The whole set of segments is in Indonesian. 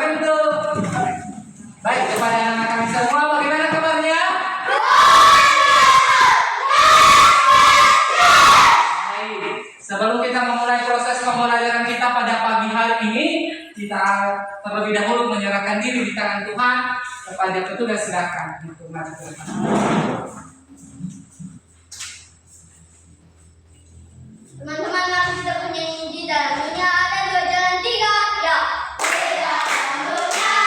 bentuk. Baik, kepada anak kami semua, bagaimana kabarnya? Baik, sebelum kita memulai proses pembelajaran kita pada pagi hari ini, kita terlebih dahulu menyerahkan diri di tangan Tuhan kepada petugas. Silakan. Mari kita. Teman-teman, mari kita bernyanyi di dalam dunia ada dua jalan tiga. Ya. Di dalam dunia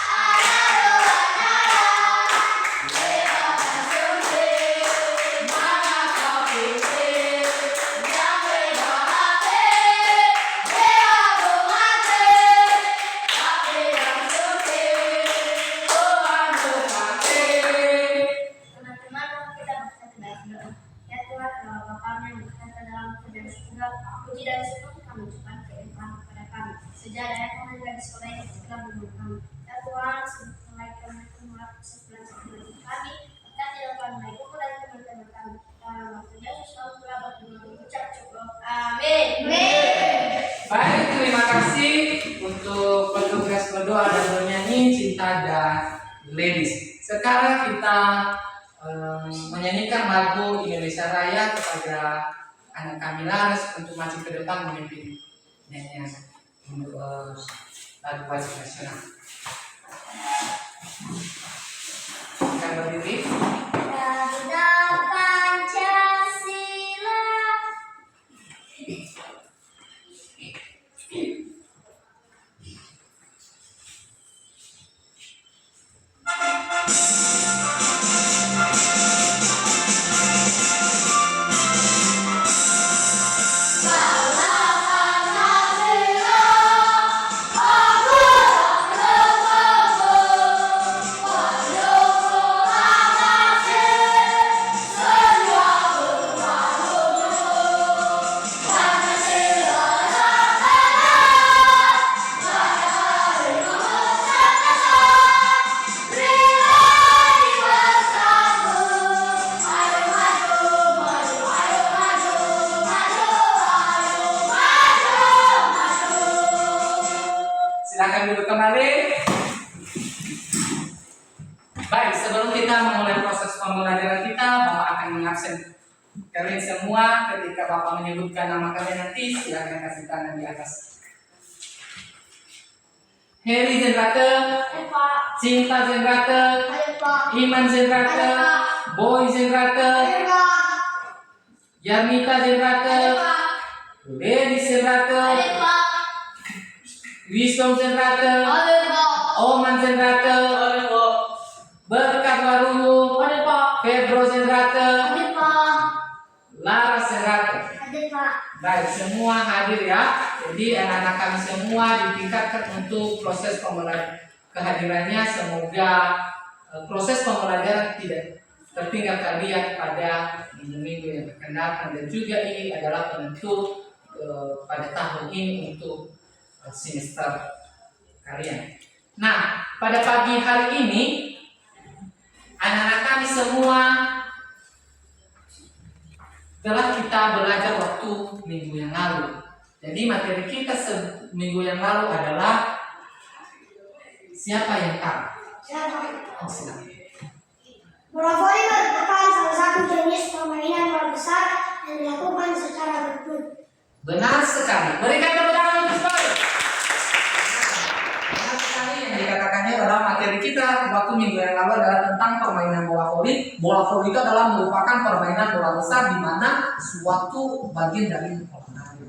ada dua jalan. Lewat sempit, mana kau pilih? Yang bebas hati, bebas hati. Tapi yang sempit, Tuhan berkati. Teman-teman, kita bersatu baik doa. Ya Tuhan, Allah Bapa yang berkata dalam firman surga, puji dan syukur kami ucapkan kelimpahan kepada kami. Sejadah yang kami bagi sekolah ini segera menurut kami. Ya Tuhan, mulai kami mengulang sebulan sebelum kami, dan dilakukan baik pukul dari teman-teman kami. Dalam waktu Yesus selalu berabad dengan mengucap cukup. Amin. Baik, terima kasih untuk petugas berdoa dan bernyanyi Cinta dan Ladies. Sekarang kita menyanyikan lagu Indonesia Raya kepada anak kami Laras untuk maju ke depan memimpin nyanyian untuk lagu wajib nasional. Akan berdiri. Garuda Pancasila. Silakan duduk kembali. Baik, sebelum kita memulai proses pembelajaran kita, Bapak akan mengabsen kalian semua. Ketika Bapak menyebutkan nama kalian nanti, silakan kasih tangan di atas. Heri Zenrate, Cinta Zenrate, Iman Zenrate, Boy Zenrate, Yarnita Zenrate, Lady Zenrate, Wisdom Zenrate, Oman Zenrate, Berkat Warungu, Febro Zenrate, Laras Zenrate. Baik, semua hadir ya. Jadi anak-anak kami semua ditingkatkan untuk proses pembelajaran kehadirannya. Semoga proses pembelajaran tidak tertinggal kalian pada minggu-minggu yang akan datang. Dan juga ini adalah penentu pada tahun ini untuk semester kalian. Nah, pada pagi hari ini anak-anak kami semua telah kita belajar waktu minggu yang lalu. Jadi materi kita minggu yang lalu adalah siapa yang tahu? Oh, silakan. Bola voli merupakan salah satu jenis permainan bola besar yang dilakukan secara berbut. Benar sekali. Berikan tepuk tangan untuk sekali. Benar sekali yang dikatakannya adalah materi kita waktu minggu yang lalu adalah tentang permainan bola voli. Bola voli itu adalah merupakan permainan bola besar di mana suatu bagian dari olahraga.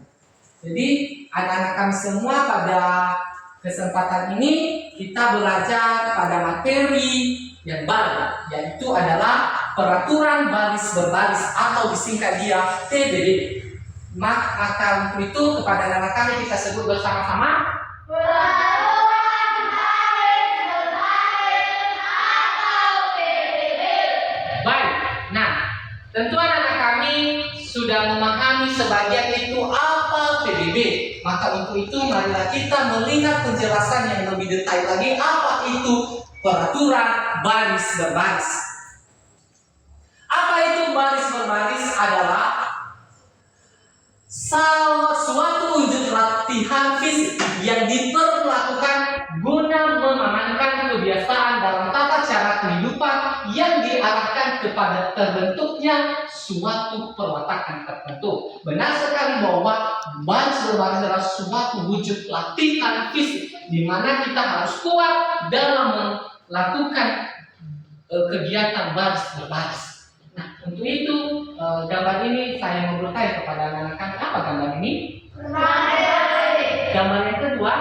Jadi anak-anak kami semua pada kesempatan ini kita belajar pada materi yang baru, yaitu adalah peraturan baris berbaris atau disingkat dia PBB. Maka untuk itu kepada anak-anak kami kita sebut bersama-sama Peraturan baris berbaris atau PBB. baik. Nah, tentu anak-anak kami sudah memahami sebagian itu apa PBB. Maka untuk itu marilah kita melihat penjelasan yang lebih detail lagi apa itu peraturan baris berbaris. Apa itu baris berbaris? Adalah suatu wujud latihan fisik yang diperlakukan guna kepada terbentuknya suatu perwatakan tertentu. Benar sekali bahwa baris berbaris adalah suatu wujud latihan fisik di mana kita harus kuat dalam melakukan kegiatan baris berbaris. Nah, untuk itu gambar ini saya mau bertanya kepada anak-anak kami, apa gambar ini? Gambar yang kedua,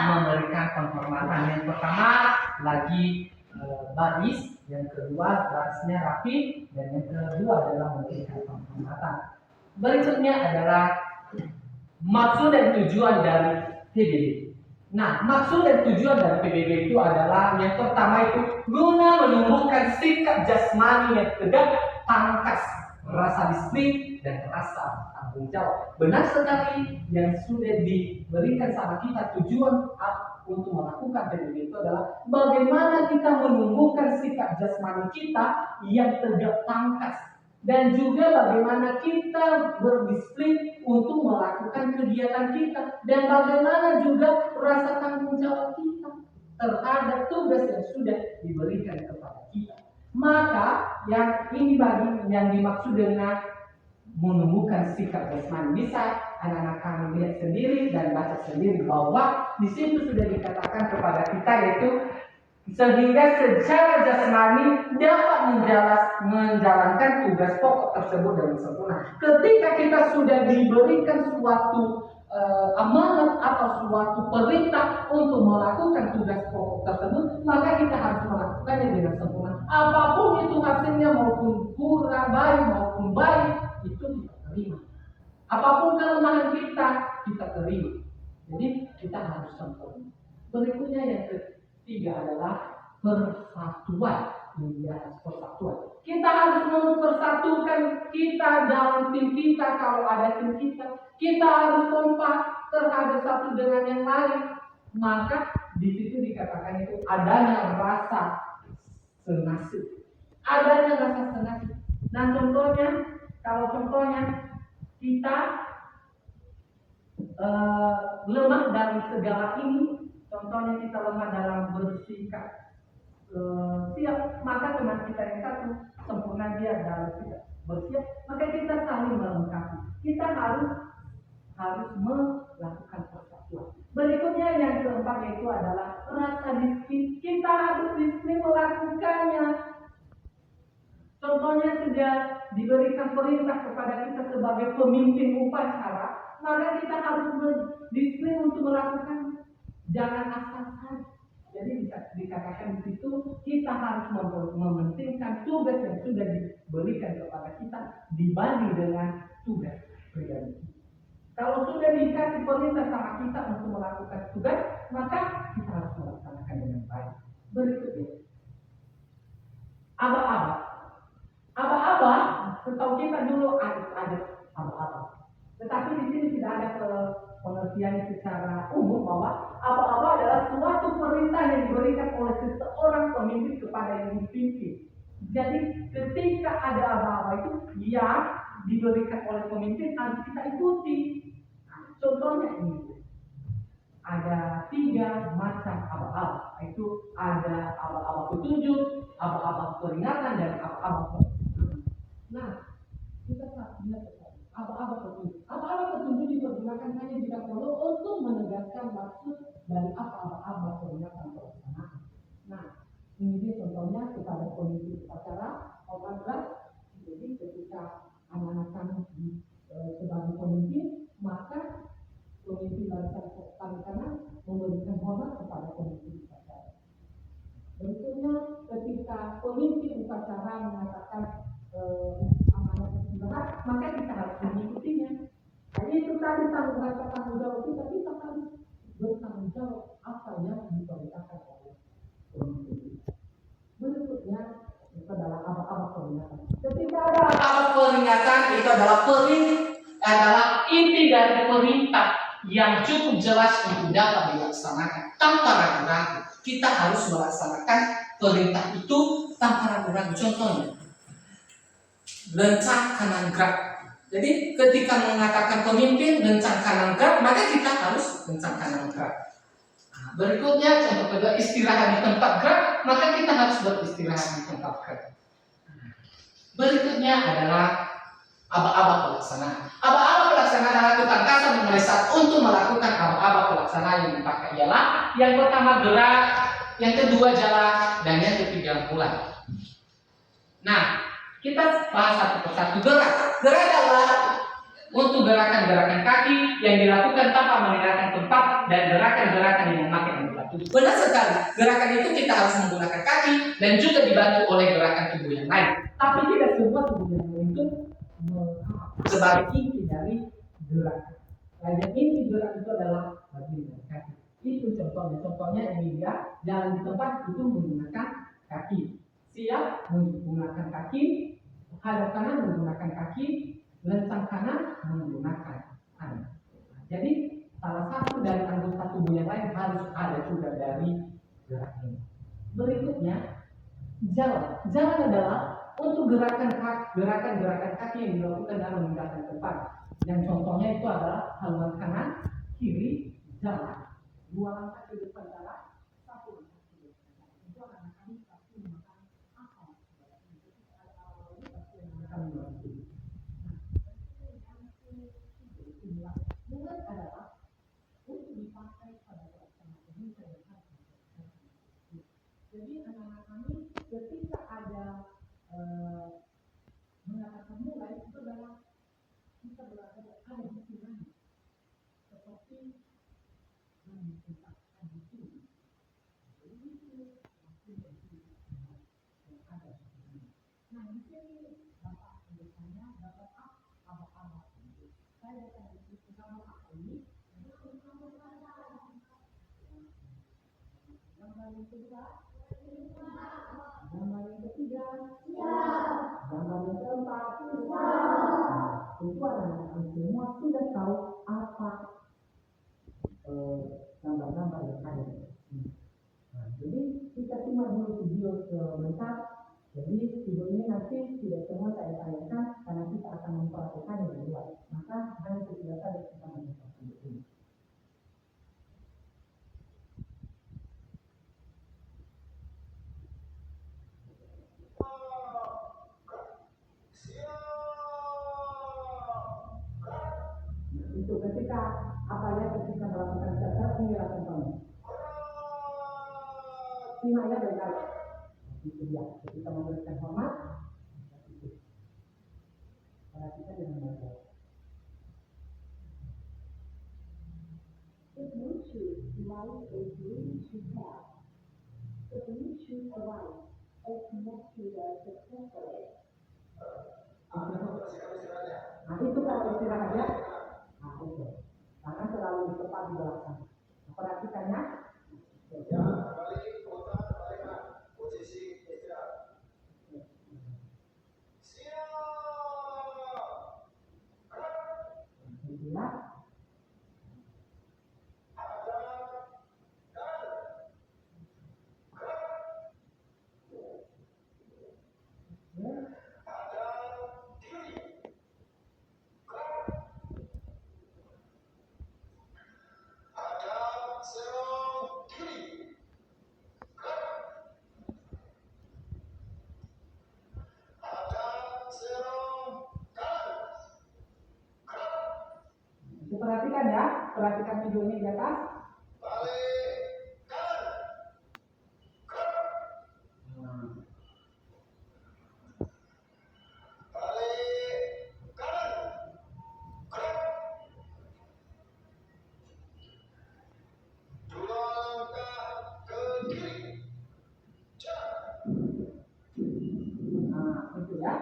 memberikan penghormatan. Yang pertama lagi baris, yang kedua barisnya rapi, dan yang kedua adalah memberikan penghormatan. Berikutnya adalah maksud dan tujuan dari PBB. Nah, maksud dan tujuan dari PBB itu adalah yang pertama itu guna menumbuhkan sikap jasmani yang tegak, tangkas, rasa disiplin dan rasa tanggung jawab. Benar sekali yang sudah diberikan sama kita tujuan untuk melakukan PBB itu adalah bagaimana kita menumbuhkan sikap jasmani kita yang tegak, tangkas, dan juga bagaimana kita berdisiplin untuk melakukan kegiatan kita, dan bagaimana juga rasa tanggung jawab kita terhadap tugas yang sudah diberikan kepada kita. Maka yang ini yang dimaksud dengan menumbuhkan sikap jasmani, bisa anak-anak kami lihat sendiri dan baca sendiri bahwa di situ sudah dikatakan kepada kita yaitu sehingga secara jasmani dapat menjalankan tugas pokok tersebut dengan sempurna. Ketika kita sudah diberikan suatu amanat atau suatu perintah untuk melakukan tugas pokok tersebut, maka kita harus melakukannya dengan sempurna. Apapun itu hasilnya, maupun kurang baik maupun baik, itu kita terima. Apapun kelemahan kita terima. Jadi kita harus sempurna. Berikutnya yang ketiga adalah persatuan. Persatuan. Kita harus mempersatukan kita dalam tim kita. Kalau ada tim kita harus kompak terhadap satu dengan yang lain. Maka di situ dikatakan itu adanya rasa senasib. Adanya rasa senasib. Nah, kalau contohnya kita lemah dalam segala ini, contohnya kita lemah dalam bersikap siap, maka teman kita yang satu sempurna dia dalam sikap bersiap, maka kita saling melengkapi. Kita harus melakukan persatuan. Berikutnya yang keempat yaitu adalah rasa disiplin. Kita harus disiplin melakukannya. Contohnya sudah diberikan perintah kepada kita sebagai pemimpin upacara, maka kita harus berdisiplin untuk melakukannya. Jangan asal saja. Jadi bisa dikatakan di situ kita harus mementingkan tugas yang sudah diberikan kepada kita dibanding dengan tugas pribadi. Kalau sudah dikasih perintah sama kita untuk melakukan tugas, maka kita harus melaksanakan dengan baik. Berikutnya, aba-aba, setahu kita dulu ada aba-aba. Tetapi di sini tidak ada pengertian secara umum bahwa aba-aba adalah suatu perintah yang diberikan oleh seseorang pemimpin kepada yang dipimpin. Jadi ketika ada aba-aba itu yang diberikan oleh pemimpin harus kita ikuti. Contohnya ini, ada 3 macam aba-aba, itu ada aba-aba petunjuk, aba-aba peringatan, dan aba-aba peringatan. Nah, kita lihat aba-aba petunjuk. Aba-aba petunjuk dipergunakan hanya jika perlu untuk menegaskan maksud dari aba-aba peringatan pelaksanaan. Nah, ini dia contohnya kepada pemimpin upacara obat. Jadi ketika anak-anak kami sebagai pemimpin, maka pemimpin barisan kanan memberikan hormat kepada pemimpin upacara. Berikutnya, ketika pemimpin upacara mengatakan amanat berat, maka kita harus mengikutinya. Jadi itu tadi tanggung jawab kita harus bertanggung jawab apa yang diperintahkan oleh pemimpin. Berikutnya itu adalah aba-aba peringatan. Ketika ada aba-aba peringatan, itu adalah inti dari perintah yang cukup jelas untuk dapat dilaksanakan tanpa ragu-ragu. Kita harus melaksanakan perintah itu tanpa ragu-ragu. Contohnya, lencang kanan gerak. Jadi ketika mengatakan pemimpin lencang kanan gerak, maka kita harus lencang kanan gerak. Berikutnya contoh kedua, istirahat di tempat gerak, maka kita harus beristirahat di tempat gerak. Berikutnya adalah aba-aba pelaksana. Aba-aba pelaksana adalah tukang kasar memelesat untuk melakukan aba-aba pelaksana yang dipakai ialah yang pertama gerak, yang kedua jalan, dan yang ketiga mulai. Nah, kita bahas satu persatu. Gerak. Gerak adalah untuk gerakan-gerakan kaki yang dilakukan tanpa meninggalkan tempat dan gerakan-gerakan yang memakai anggota tubuh. Benar sekali. Gerakan itu kita harus menggunakan kaki dan juga dibantu oleh gerakan tubuh yang lain. Tapi tidak semua tubuh yang lain itu sebagai inti dari gerakan. Dan inti gerak itu adalah bagian dari kaki. Itu contohnya. Contohnya ini dia jalan di tempat itu menggunakan kaki. Siap menggunakan kaki, hadap kanan menggunakan kaki, lencang kanan menggunakan tangan. Jadi salah satu dari anggota tubuh yang lain harus ada juga dari gerak ini. Berikutnya jalan. Jalan adalah untuk gerakan-gerakan kaki yang dilakukan dalam meninggalkan tempat. Yang contohnya itu adalah haluan kanan, kiri, jalan. 2 langkah ke depan jalan, 1 langkah ke depan. Itu anak kami pasti memakan apa? Pasti akan membantu. Mulai adalah untuk dipakai pada pelaksanaan ini. Jadi anak-anak kami ketika ada mengatakan mulai itu adalah kita berada ada di sini seperti menunjukkan di sini. Jadi itu yang ada di sini. Nah di sini bapak biasanya dapat apa? Saya datang di sini sama apa ini? Gambar yang kedua, gambar yang ketiga, gambar yang keempat, itu adalah semua sudah tahu apa gambar-gambar yang ada di sini. Nah, jadi kita simak dulu video sebentar. Jadi video ini nanti tidak semua saya tanyakan karena kita akan mempraktekkan dengan luas. Maka hanya sekilas saja kita menonton video ini. Itu ketika apa ya ketika melakukan dasar ini lakukan. Simaknya baik-baik. Itu dia. Ketika memberikan hormat, perhatikan dengan baik. The Bluetooth device is ready to pair. The Bluetooth device is connected successfully. Nah itu kalau istirahat ya. Nah itu. Jangan terlalu di tempat di belakang. Perhatikannya. Posisi istirahat. Siap. Istirahat. Perhatikan ya, perhatikan video ini di atas. Balik kanan. Balik kanan. Dua langkah ke kiri. Nah, itu ya.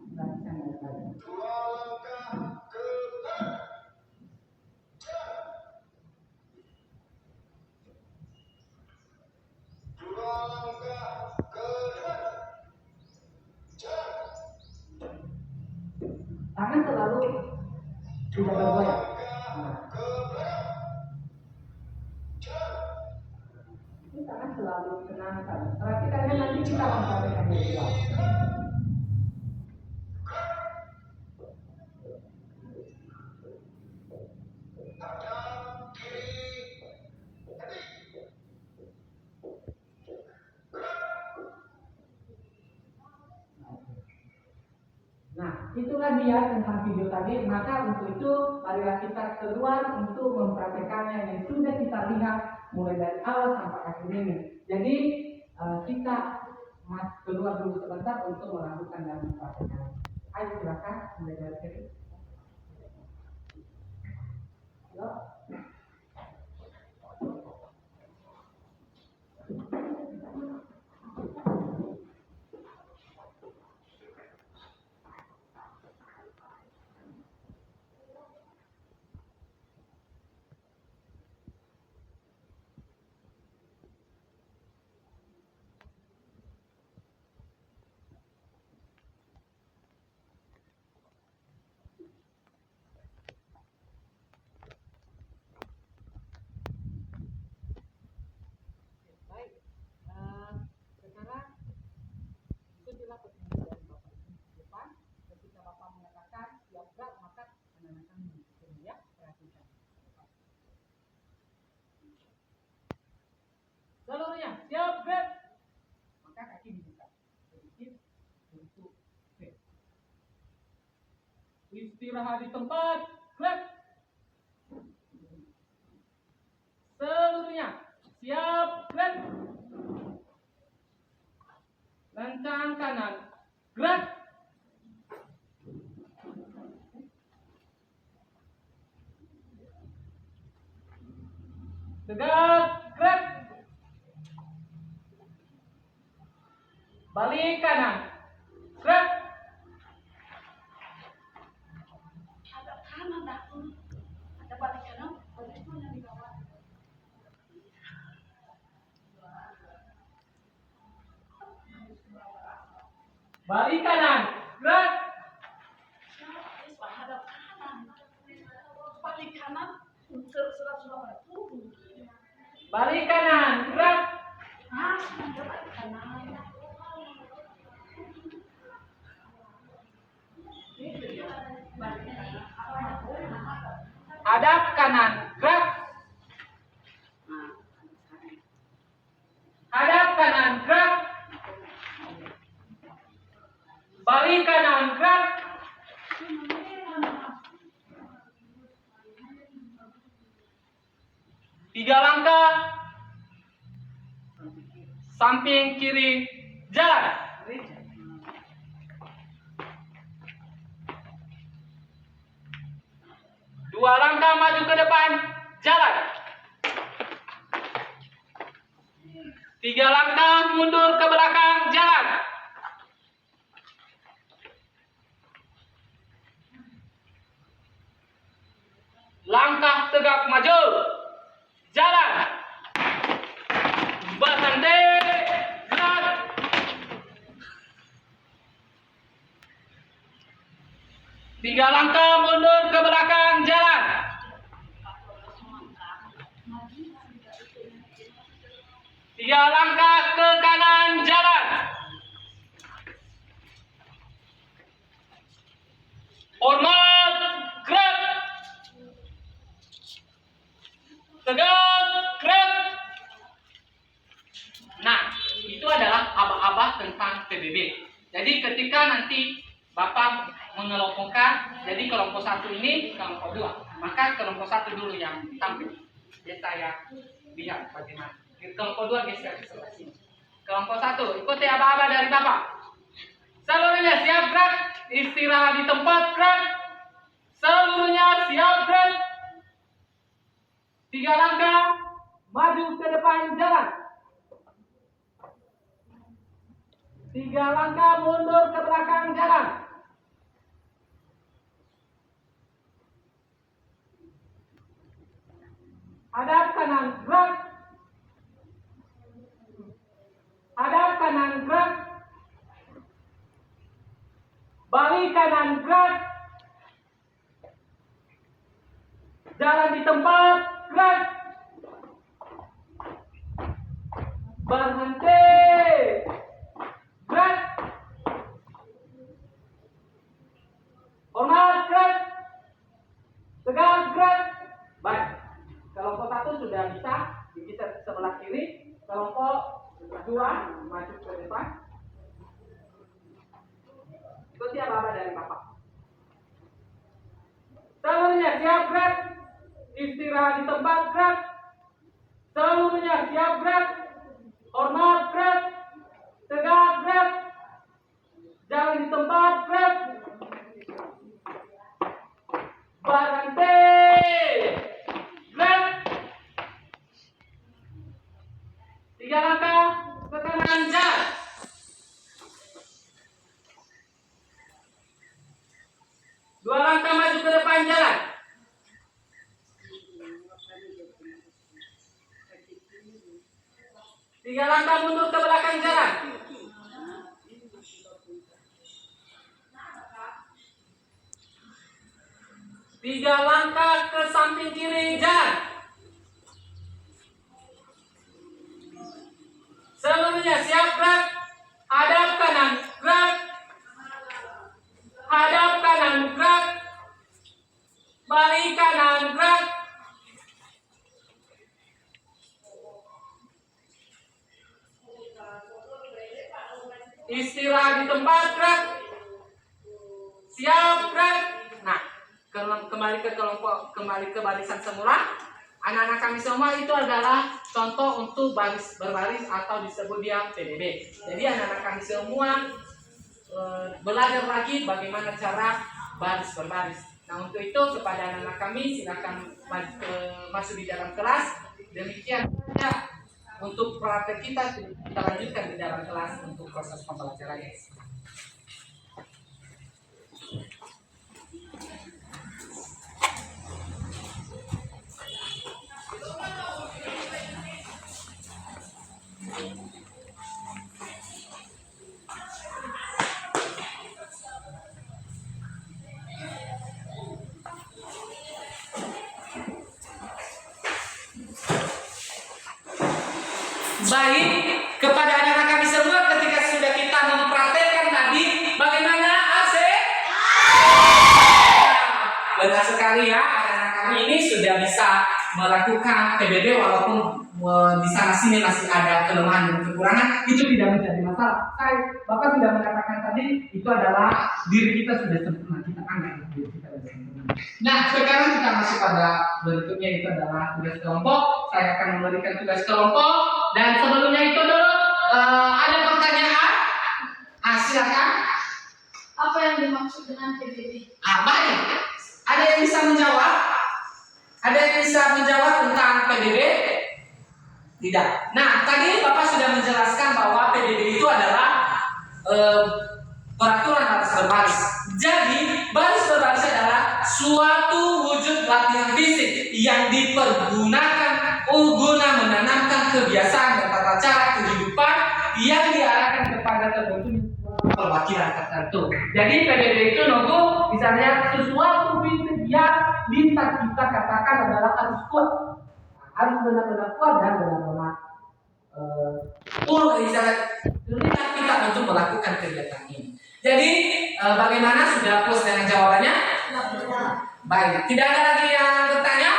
Perhatikan baik-baik. Dua langkah ke kanan. Tangan selalu tidak bergoyang. Ini tangan selalu tenangkan. Perhatikannya nanti kita akan praktekkan yang kedua. itulah dia tentang video tadi. Maka untuk itu marilah kita keluar untuk mempraktekannya yang sudah kita lihat mulai dari awal sampai akhir ini. Jadi kita keluar dulu sebentar untuk melakukan dan mempraktekannya. Ayo silakan mulai dari sini. Yo. Baik, sekarang ikutilah petunjuk dari Bapak ini di depan. Ketika Bapak mengatakan siap gerak, maka anak-anak kami ya, perhatikan. Seluruhnya siap gerak, maka kaki dibuka sedikit untuk gerak. Istirahat di tempat, gerak. Seluruhnya siap gerak. Lancang kanan, gerak. Tegak, gerak. Balik kanan, gerak. Ada kanan dah tuh. Ada balik kanan, balik itu yang di bawah. Balik kanan, gerak. Hadap kanan. Balik kanan, surat pada tubuh. Balik kanan, gerak. Ada balik kanan. Hadap kanan, gerak. Hadap kanan, gerak. Balik kanan, gerak. Tiga langkah. Samping kiri, jalan. Dua langkah maju ke depan, jalan. Tiga langkah mundur ke belakang, jalan. Langkah tegak maju, jalan. Berhenti, gerak. Tiga langkah mundur ke belakang, jalan. Tiga langkah ke kanan, jalan. Hormat, gerak. Tegak, gerak. Nah, itu adalah abah-abah tentang PBB. Jadi ketika nanti Bapak mengelompokkan, jadi kelompok satu ini kelompok dua, maka kelompok satu dulu yang tampil. Jadi saya lihat bagaimana. Kelompok dua geser ke sebelah sini. Kelompok satu, ikuti abah-abah dari Bapak. Seluruhnya siap gerak, istirahat di tempat, gerak. Seluruhnya siap gerak. Tiga langkah, maju ke depan, jalan. Tiga langkah mundur ke belakang, jalan. Hadap kanan, gerak. Hadap kanan, gerak. Balik kanan, gerak. Jalan di tempat, gerak. Berhenti, gerak. Hormat, gerak. Tegak, gerak. Baik, kelompok satu sudah bisa digeser ke sebelah kiri. Kelompok dua maju ke depan. Ikuti apa-apa dari Bapak. siap gerak. Istirahat di tempat gerak. Seluruhnya siap gerak. Hormat gerak. Tegak gerak. Jangan di tempat gerak. Berhenti. Gerak. 3 langkah ke kanan jalan. 2 langkah maju ke depan jalan. 3 langkah mundur ke belakang jalan. 3 langkah ke samping kiri jalan. Seluruhnya siap gerak. Hadap kanan gerak. Hadap kanan gerak. Balik kanan gerak. Istirahat di tempat gerak. Siap gerak. Nah, kembali ke barisan semula. Anak-anak kami semua itu adalah contoh untuk baris berbaris atau disebut dia PDB. Jadi anak-anak kami semua belajar lagi bagaimana cara baris berbaris. Nah, untuk itu kepada anak-anak kami silakan masuk di dalam kelas. Demikian saja untuk praktek kita lanjutkan di dalam kelas untuk proses pembelajarannya. Baik, kepada anak-anak kami semua ketika sudah kita mempraktekkan tadi bagaimana asik? Benar sekali ya, anak-anak kami ini sudah bisa melakukan PBB walaupun di sana sini masih ada kelemahan dan kekurangan, itu tidak menjadi masalah. Bapak sudah mengatakan tadi itu adalah diri kita sudah sempurna, kita anggap diri kita sudah sempurna. Nah, sekarang kita masuk pada berikutnya, itu adalah tugas kelompok. Saya akan memberikan tugas kelompok. Dan sebelumnya itu dulu ada pertanyaan? Silakan. Apa yang dimaksud dengan PBB? Baik. Ada yang bisa menjawab? Ada yang bisa menjawab tentang PBB? Tidak. Nah, tadi Bapak sudah menjelaskan bahwa PBB itu adalah peraturan baris berbaris. Jadi, baris berbaris adalah suatu wujud latihan fisik yang dipergunakan guna menanamkan kebiasaan dan tata cara kehidupan yang diarahkan kepada terbentuknya perwakilan tertentu. Jadi PBB itu nunggu misalnya sesuatu fisik yang bisa kita katakan adalah harus kuat, harus benar-benar kuat dan benar-benar terlihat kita untuk melakukan kegiatan ini. Jadi bagaimana, sudah puas dengan jawabannya? Baik, tidak ada lagi yang bertanya?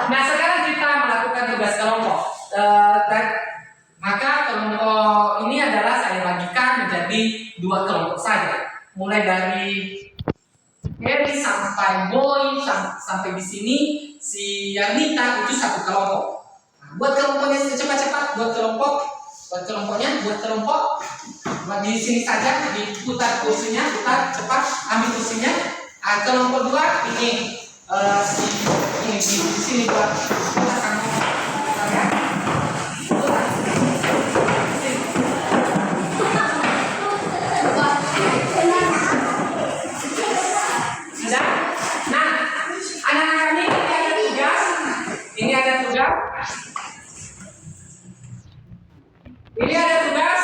Nah, sekarang kita melakukan tugas kelompok. Maka kelompok ini adalah saya bagikan menjadi 2 kelompok saja. Mulai dari Eri sampai Boy sampai di sini si Yanita itu 1 kelompok. Nah, buat kelompoknya cepat-cepat, buat kelompoknya buat di sini saja, diputar kursinya, putar cepat, ambil kursinya. Kelompok 2 ini ini di sini buat kamu saya. Sudah? Nah, anak-anak kami ini ada tugas. Ini ada tugas. Ini ada tugas.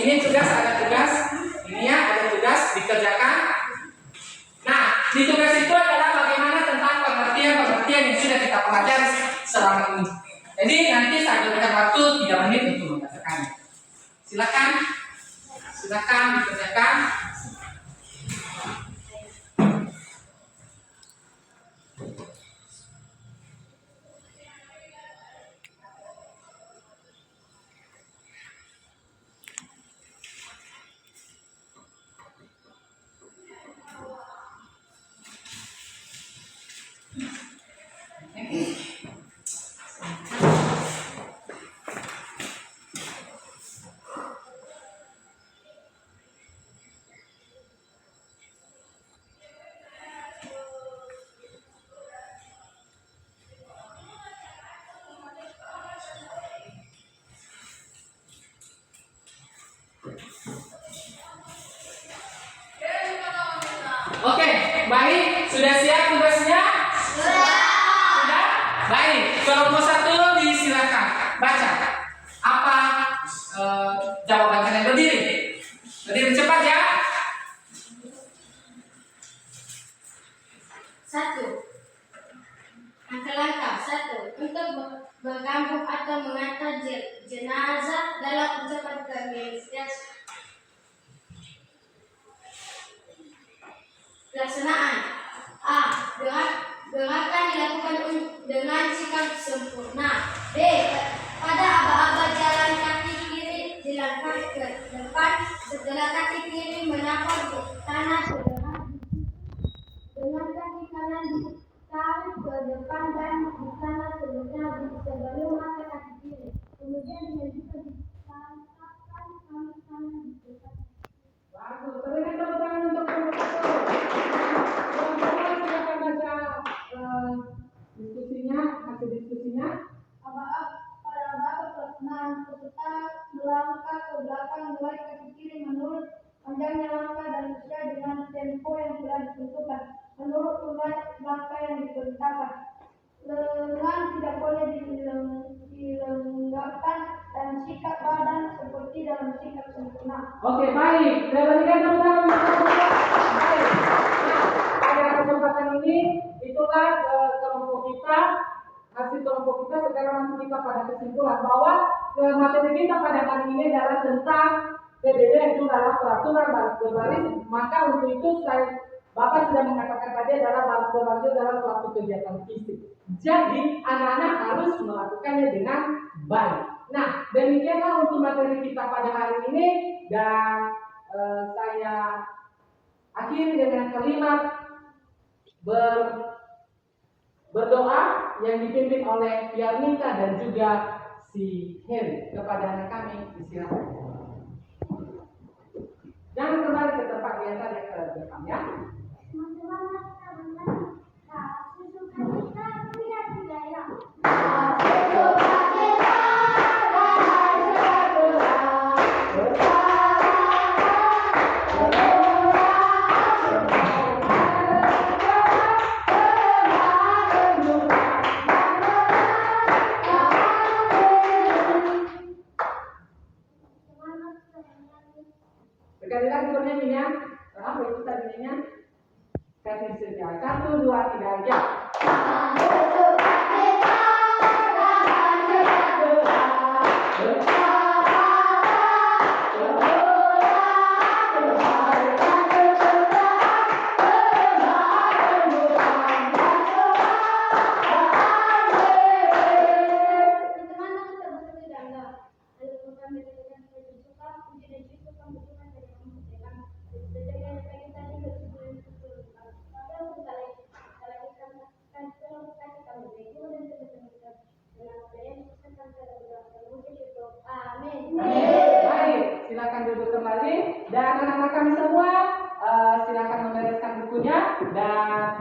Ini tugas, ada tugas. Ini ya, ada tugas dikerjakan. Nah, di tugas itu adalah bagaimana tentang pengertian yang sudah kita pelajari selama ini. Jadi nanti saya berikan waktu 3 menit untuk mengerjakannya. Silakan dikerjakan. Sudah siap tugasnya? Sudah? Baik. Kelompok 1 disilakan baca. Apa jawaban kalian? Berdiri. Berdiri cepat ya. Satu. Langkah-langkah. Satu. Untuk berkambuk atau mengantar jenazah dalam ucapan kemiliteran. Pelaksanaan. A. Gerakan dilakukan dengan sikap sempurna. B. Pada aba-aba jalan kaki kiri dilangkah ke depan setelah kaki kiri menapak tanah dengan kaki kanan ditarik ke depan dan di sana sebelum mata kaki kiri. Kemudian dilanjutkan ditampakkan kaki kanan di depan. Bagus. Berikan tepuk tangan untuk kelompok 1. Teman-teman silakan baca diskusinya, hasil diskusinya. Pada aba-aba pelaksanaan peserta melangkah ke belakang mulai kaki kiri menurut panjangnya langkah dan sesuai dengan tempo yang telah ditentukan menurut langkah yang diperintahkan. Lengan tidak boleh dilenggarkan dan sikap badan seperti dalam sikap sempurna. Oke, baik. Saya berikan tepuk tangan untuk kelompok 1. Baik. Nah, pada kesempatan ini itulah kelompok kita, hasil kelompok kita. Sekarang langsung kita pada kesimpulan bahwa materi kita pada kali ini adalah tentang PBB, itu adalah peraturan baris berbaris. Maka untuk itu Bapak sudah mengatakan tadi adalah baris berbaris adalah suatu kegiatan fisik. Jadi anak-anak harus melakukannya dengan baik. Nah, demikianlah untuk materi kita pada hari ini, dan saya akhiri dengan kalimat berdoa yang dipimpin oleh Yarnika dan juga si Heri kepada anak kami. Disilakan. Jangan kembali ke tempat biasa ya, ke depan ya. Teman-teman, kita benar. Susukan kita tidak ya. Sekali lagi bernyanyinya, apa itu tadinya? Kasih sedia. 1, 2, 3, ya. Baik, silakan duduk kembali dan anak-anak kami semua silakan membereskan bukunya dan